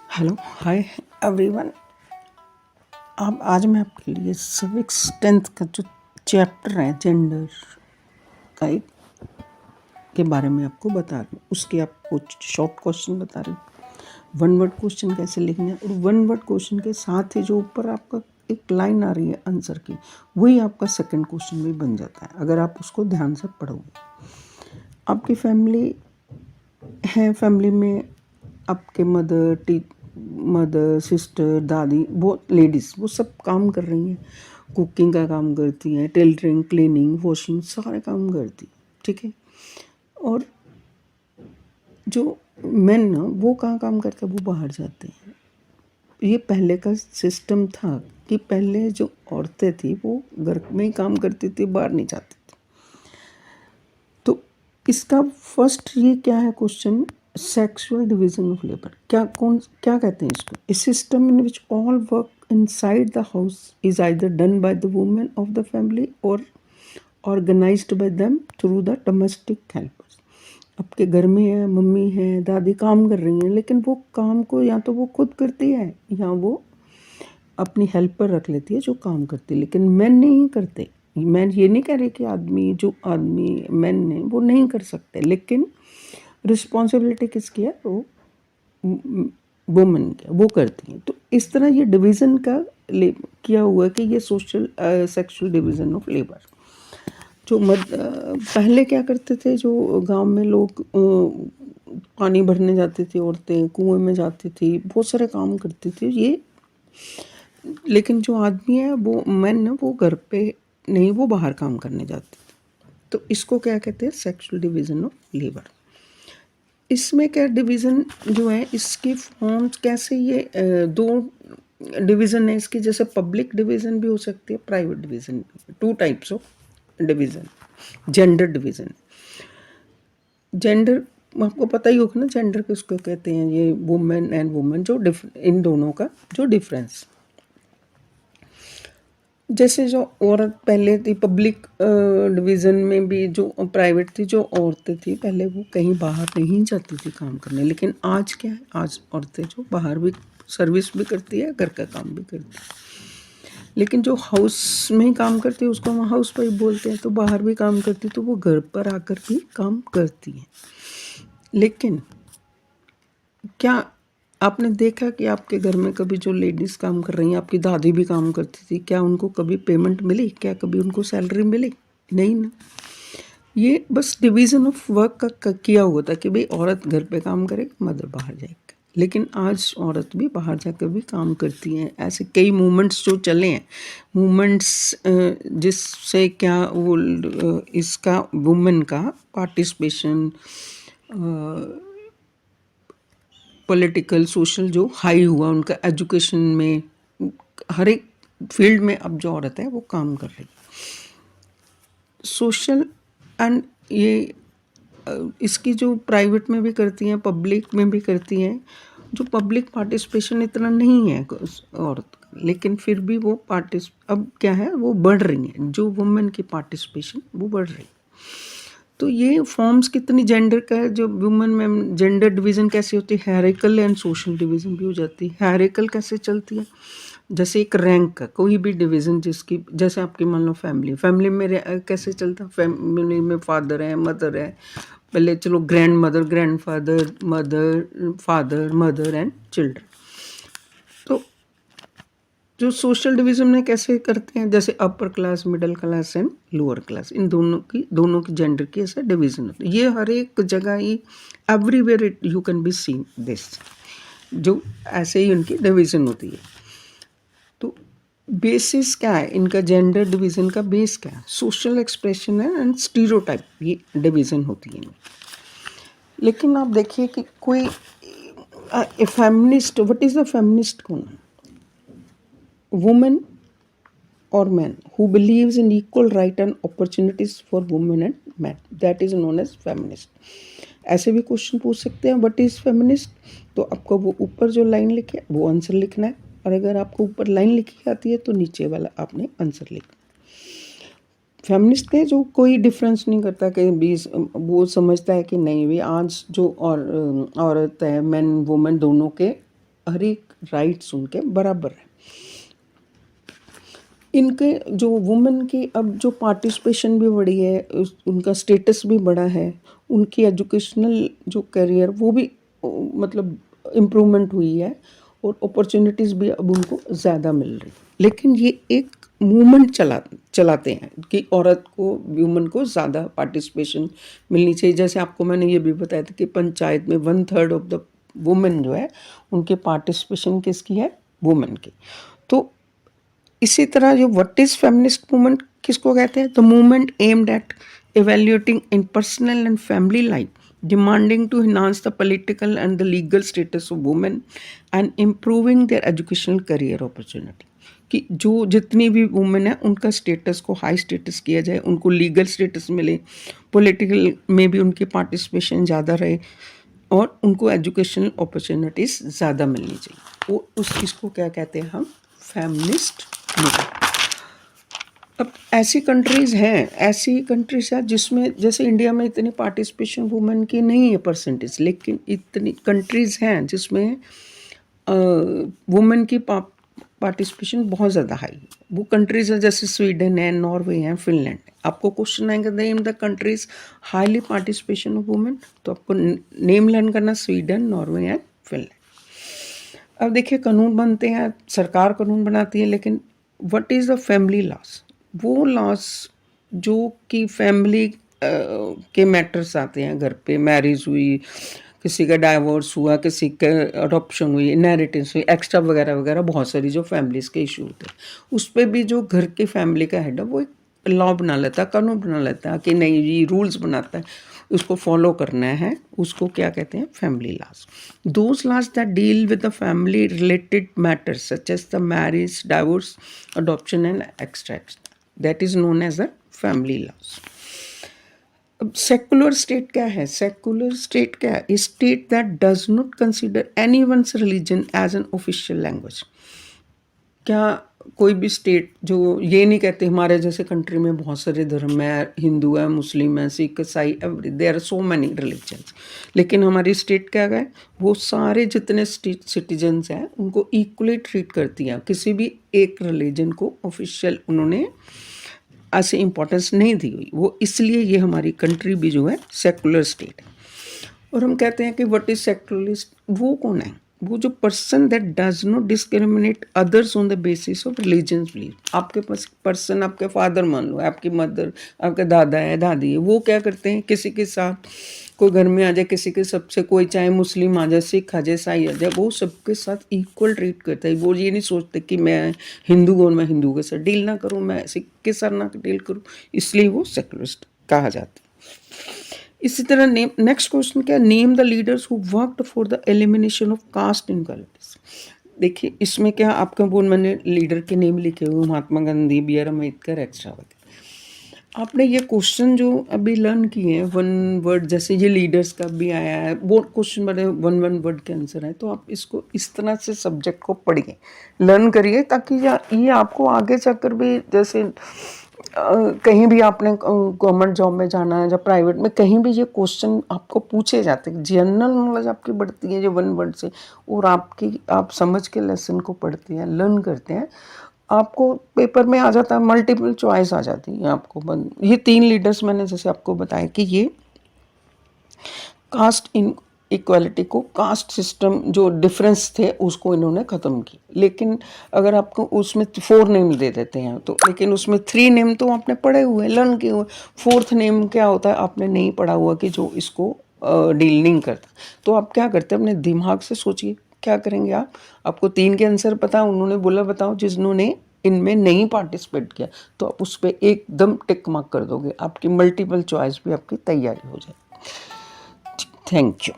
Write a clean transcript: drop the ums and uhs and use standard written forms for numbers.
Hello hi everyone. अब आज मैं आपके लिए सिविक्स 10th का जो चैप्टर है जेंडर का एक के बारे में आपको बता रही हूँ। उसके आपको शॉर्ट क्वेश्चन बता रही हूँ। वन वर्ड क्वेश्चन कैसे लिखना है और वन वर्ड क्वेश्चन के साथ ही जो ऊपर आपका एक लाइन आ रही है आंसर की, वही आपका सेकंड क्वेश्चन भी बन जाता है अगर आप उसको ध्यान से पढ़ोगे। आपकी फैमिली है, फैमिली में आपके मदर सिस्टर दादी वो लेडीज़ वो सब काम कर रही हैं, कुकिंग का काम करती हैं, टेलरिंग क्लीनिंग वॉशिंग सारे काम करती हैं, ठीक है। और जो मेन ना वो कहाँ काम करते हैं, वो बाहर जाते हैं। ये पहले का सिस्टम था कि पहले जो औरतें थी वो घर में ही काम करती थी, बाहर नहीं जाती थी। तो इसका फर्स्ट ये क्या है question, sexual division of labour क्या कहते हैं इसको। A system in which all work inside the house is either done by the women of the family और organised by them through the domestic helpers. आपके घर में है, मम्मी है, दादी काम कर रही हैं, लेकिन वो काम को या तो वो खुद करती है या वो अपनी हेल्पर रख लेती है जो काम करती है, लेकिन मैन नहीं करते। मैं ये नहीं कह रही कि आदमी मैन ने वो नहीं कर सकते, लेकिन रिस्पॉन्सिबिलिटी किसकी है, वो वुमेन की, वो करती हैं। तो इस तरह ये डिवीज़न का किया हुआ है कि ये social sexual division of labour. जो पहले क्या करते थे, जो गांव में लोग पानी भरने जाती थी, औरतें कुएं में जाती थी, बहुत सारे काम करती थी ये। लेकिन जो आदमी है वो मैन है, वो घर पे नहीं, वो बाहर काम करने जाते थे। तो इसको क्या कहते हैं, सेक्सुअल डिवीज़न ऑफ लेबर। इसमें क्या डिवीज़न जो है, इसकी फॉर्म्स कैसे, ये दो डिवीज़न है इसकी। जैसे पब्लिक डिवीज़न भी हो सकती है, प्राइवेट डिवीज़न भी। Two types of division. Gender division, gender आपको पता ही होगा ना, जेंडर किसको कहते हैं, ये वुमेन एंड वुमन, जो इन दोनों का जो डिफरेंस। जैसे जो औरत पहले थी पब्लिक डिवीज़न में भी, जो प्राइवेट थी, जो औरतें थी पहले वो कहीं बाहर नहीं जाती थी काम करने। लेकिन आज क्या है, आज औरतें जो बाहर भी सर्विस भी करती है, घर का काम भी करती है। लेकिन जो हाउस में ही काम करती है उसको हम हाउस वाइफ बोलते हैं। तो बाहर भी काम करती है, तो वो घर पर आकर भी काम करती है। लेकिन क्या आपने देखा कि आपके घर में कभी जो लेडीज़ काम कर रही हैं, आपकी दादी भी काम करती थी, क्या उनको कभी पेमेंट मिली, क्या कभी उनको सैलरी मिली? नहीं ना। ये बस डिवीज़न ऑफ वर्क का किया हुआ था कि भाई औरत घर पे काम करेगी, मदर बाहर जाएगी। लेकिन आज औरत भी बाहर जाकर भी काम करती हैं। ऐसे कई मूवमेंट्स जो चले हैं, मूवमेंट्स जिससे क्या वो इसका वुमेन का पार्टिसिपेशन पॉलिटिकल सोशल जो हाई हुआ, उनका एजुकेशन में, हर एक फील्ड में अब जो औरत है वो काम कर रही है। सोशल एंड ये इसकी जो प्राइवेट में भी करती हैं, पब्लिक में भी करती हैं। जो पब्लिक पार्टिसिपेशन इतना नहीं है औरत का, लेकिन फिर भी वो अब क्या है, वो बढ़ रही है, जो वुमेन की पार्टिसिपेशन वो बढ़ रही है। तो ये फॉर्म्स कितनी जेंडर का है, जो वुमेन में जेंडर डिवीज़न कैसे होती है, हायरार्किकल एंड सोशल डिवीज़न भी हो जाती है। हायरार्किकल कैसे चलती है, जैसे एक रैंक का कोई भी डिवीज़न, जिसकी जैसे आपकी मान लो फैमिली में कैसे चलता है, फैमिली में फादर है, मदर है, पहले चलो grandmother, grandfather, father mother and children. तो जो सोशल डिवीज़न में कैसे करते हैं, जैसे upper class, middle class and lower class, इन दोनों की जेंडर की ऐसा डिवीज़न होता है। ये हर एक जगह ही everywhere it you can be seen this, जो ऐसे ही उनकी डिवीज़न होती है। तो बेसिस क्या है इनका, जेंडर डिवीज़न का बेस क्या है, सोशल एक्सप्रेशन है एंड स्टीरियोटाइप, ये डिवीज़न होती है। लेकिन आप देखिए कि कोई feminist, what is the feminist कौन है, women or man who believes in equal right and opportunities for women and men, that is known as feminist। ऐसे भी क्वेश्चन पूछ सकते हैं, व्हाट इज फेमिनिस्ट, तो आपको वो ऊपर जो लाइन लिखी है वो आंसर लिखना है, और अगर आपको ऊपर लाइन लिखी आती है तो नीचे वाला आपने आंसर लिखना। फेमिनिस्ट के जो कोई डिफरेंस नहीं करता कि बीस, वो समझता है कि नहीं भी आज जो और औरत है, मैन वुमेन दोनों के हर एक राइट्स उनके बराबर है। इनके जो वुमेन की अब जो पार्टिसिपेशन भी बढ़ी है, उनका स्टेटस भी बढ़ा है, उनकी एजुकेशनल जो करियर वो भी मतलब इम्प्रूवमेंट हुई है और अपॉर्चुनिटीज़ भी अब उनको ज़्यादा मिल रही। लेकिन ये एक मूवमेंट चलाते हैं कि औरत को, वुमेन को ज़्यादा पार्टिसिपेशन मिलनी चाहिए। जैसे आपको मैंने ये भी बताया था कि पंचायत में 1/3 ऑफ द वुमेन जो है उनके पार्टिसिपेशन किसकी है, वुमेन की। तो इसी तरह जो व्हाट इज फेमिनिस्ट मूवमेंट किसको कहते हैं, the movement aimed at evaluating in personal and family life, demanding to enhance the political and the legal status of women and improving their educational career opportunity। कि जो जितनी भी women है उनका status को हाई स्टेटस किया जाए, उनको लीगल स्टेटस मिले, पॉलिटिकल में भी उनकी पार्टिसिपेशन ज़्यादा रहे और उनको एजुकेशनल अपॉर्चुनिटीज़ ज़्यादा मिलनी चाहिए। वो उस चीज़ को क्या कहते हैं हम, फेमिनिस्ट मूवमेंट। अब ऐसी कंट्रीज़ हैं जिसमें जैसे इंडिया में इतनी पार्टिसिपेशन वुमेन की नहीं है परसेंटेज, लेकिन इतनी कंट्रीज़ हैं जिसमें वुमेन की पार्टिसिपेशन बहुत ज़्यादा हाई है। वो कंट्रीज़ हैं जैसे स्वीडन है, नॉर्वे है, फिनलैंड है। आपको क्वेश्चन आएंगे name the countries highly participation of women, तो आपको नेम लर्न करना स्वीडन, नॉर्वे एंड फिनलैंड। अब देखिए कानून बनते हैं, सरकार कानून बनाती है, लेकिन what is the family loss, वो लॉस जो कि फैमिली के मैटर्स आते हैं, घर पे मैरिज हुई, किसी का डाइवोर्स हुआ, किसी का अडॉप्शन हुई, इनहेरिटेंस हुई, एक्स्ट्रा वगैरह वगैरह बहुत सारी जो फैमिलीज़ के इशू होते हैं, उस पर भी जो घर की फैमिली का हेड है वो एक लॉ बना लेता है, कानून बना लेता है कि नहीं, ये रूल्स बनाता है, उसको फॉलो करना है, उसको क्या कहते हैं, family laws. Those laws that deal with the family related matters such as the marriage, divorce, adoption and extra that is known as the family laws. अब सेकुलर स्टेट क्या है, सेकुलर स्टेट क्या है, state that does not consider any one's religion as an official language. क्या कोई भी state जो ये नहीं कहते, हमारे जैसे कंट्री में बहुत सारे धर्म है, हिंदू है, मुस्लिम है, सिख, ईसाई, there are so many religions, लेकिन हमारी स्टेट क्या है, वो सारे जितने सिटीजन्स हैं उनको इक्वली ट्रीट करती हैं, किसी भी एक रिलीजन को ऑफिशियल उन्होंने ऐसे इम्पोर्टेंस नहीं दी हुई। वो इसलिए ये हमारी कंट्री भी जो है सेकुलर स्टेट है। और हम कहते हैं कि व्हाट इज सेकुलरिस्ट, वो कौन है, वो जो person that does not discriminate others on the basis of religious belief. आपके पास पर्सन, आपके फादर मान लो, आपकी मदर, आपके दादा है, दादी है, वो क्या करते हैं, किसी के साथ कोई घर में आ जाए, किसी के सबसे, कोई चाहे मुस्लिम आ जाए, सिख आ जाए, ईसाई आ जाए, वो सबके साथ इक्वल ट्रीट करता है। वो ये नहीं सोचते कि मैं हिंदू हूँ और मैं हिंदू के साथ डील ना करूँ, मैं सिख के साथ ना डील करूँ, इसलिए वो सेकुलरिस्ट कहा जाता है। इसी तरह नेक्स्ट क्वेश्चन क्या, name the leaders who worked for the elimination of caste inequalities. देखिए इसमें क्या, आपके बोल मैंने लीडर के नेम लिखे हुए, Mahatma Gandhi, B R Ambedkar, extra वगैरह। आपने ये क्वेश्चन जो अभी लर्न किए हैं, वन वर्ड, जैसे ये लीडर्स का भी आया है, वो क्वेश्चन बड़े वन वर्ड के आंसर है, तो आप इसको इस तरह से सब्जेक्ट को पढ़िए, लर्न करिए, ताकि ये आपको आगे जाकर भी, जैसे कहीं भी आपने गवर्नमेंट जॉब में जाना है या प्राइवेट में, कहीं भी ये क्वेश्चन आपको पूछे जाते हैं, जनरल नॉलेज आपकी बढ़ती है ये वन वर्ड से, और आप समझ के लेसन को पढ़ते हैं, लर्न करते हैं, आपको पेपर में आ जाता है, मल्टीपल चॉइस आ जाती है आपको। ये 3 लीडर्स मैंने जैसे आपको बताया कि ये कास्ट इन इक्वालिटी को, कास्ट सिस्टम जो डिफरेंस थे उसको इन्होंने ख़त्म की। लेकिन अगर आपको उसमें 4 नेम दे देते हैं तो, लेकिन उसमें 3 नेम तो आपने पढ़े हुए, लर्न किए हुए, 4th नेम क्या होता है आपने नहीं पढ़ा हुआ, कि जो इसको डील नहीं करता। तो आप क्या करते हैं, अपने दिमाग से सोचिए क्या करेंगे आप। आपको 3 के आंसर पता, उन्होंने बोला बताओ जिन्होंने इनमें नहीं पार्टिसिपेट किया, तो आप उस पर एकदम टिक मार्क कर दोगे, आपकी मल्टीपल चॉइस भी आपकी तैयारी हो जाएगी। Thank you.